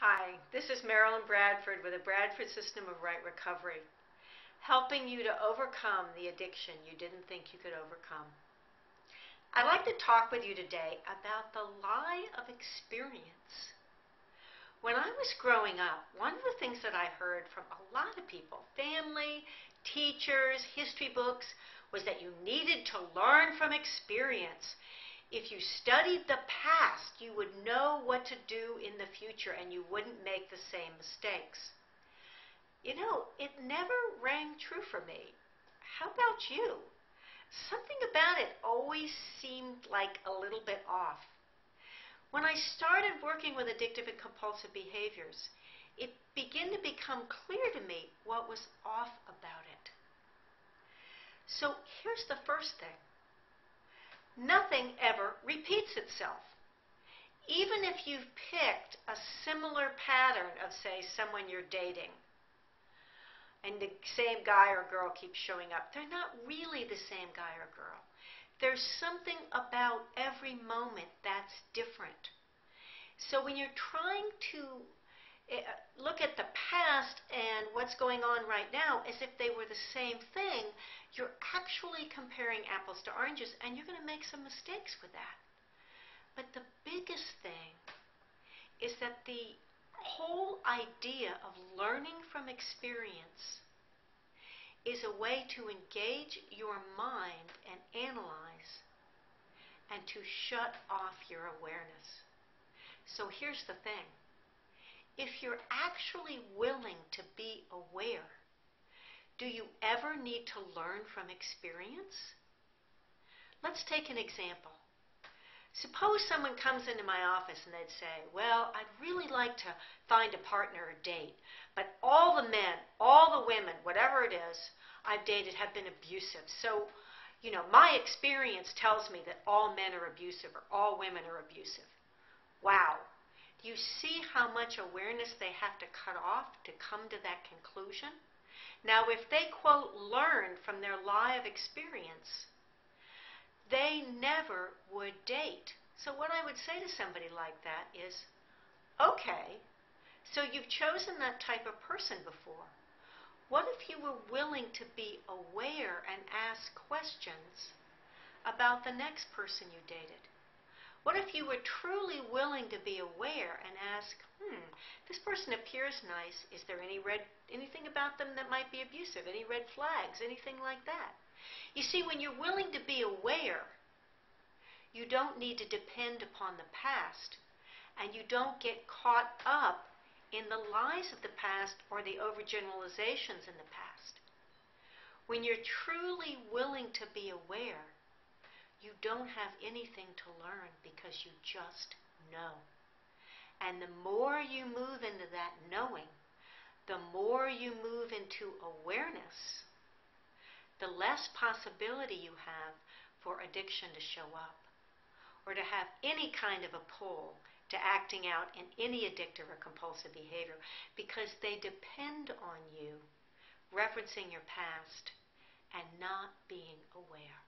Hi, this is Marilyn Bradford with the Bradford System of Right Recovery, helping you to overcome the addiction you didn't think you could overcome. I'd like to talk with you today about the lie of experience. When I was growing up, one of the things that I heard from a lot of people, family, teachers, history books, was that you needed to learn from experience. If you studied the past, you would know what to do in the future and you wouldn't make the same mistakes. You know, it never rang true for me. How about you? Something about it always seemed like a little bit off. When I started working with addictive and compulsive behaviors, it began to become clear to me what was off about it. So here's the first thing. Nothing ever repeats itself. Even if you've picked a similar pattern of, say, someone you're dating, and the same guy or girl keeps showing up, they're not really the same guy or girl. There's something about every moment that's different. So when you're trying to look at the past and what's going on right now as if they were the same thing, you're actually comparing apples to oranges, and you're going to make some mistakes with that. But the biggest thing is that the whole idea of learning from experience is a way to engage your mind and analyze and to shut off your awareness. So here's the thing. If you're actually willing to be aware, do you ever need to learn from experience? Let's take an example. Suppose someone comes into my office and they'd say, well, I'd really like to find a partner or date, but all the men, all the women, whatever it is I've dated have been abusive. So, my experience tells me that all men are abusive or all women are abusive. Wow. Do you see how much awareness they have to cut off to come to that conclusion? Now, if they, quote, learned from their lie of experience, they never would date. So what I would say to somebody like that is, okay, so you've chosen that type of person before. What if you were willing to be aware and ask questions about the next person you dated? What if you were truly willing to be aware and ask, this person appears nice. Is there anything about them that might be abusive? Any red flags? Anything like that? You see, when you're willing to be aware, you don't need to depend upon the past, and you don't get caught up in the lies of the past or the overgeneralizations in the past. When you're truly willing to be aware, you don't have anything to learn because you just know. And the more you move into that knowing, the more you move into awareness, the less possibility you have for addiction to show up or to have any kind of a pull to acting out in any addictive or compulsive behavior, because they depend on you referencing your past and not being aware.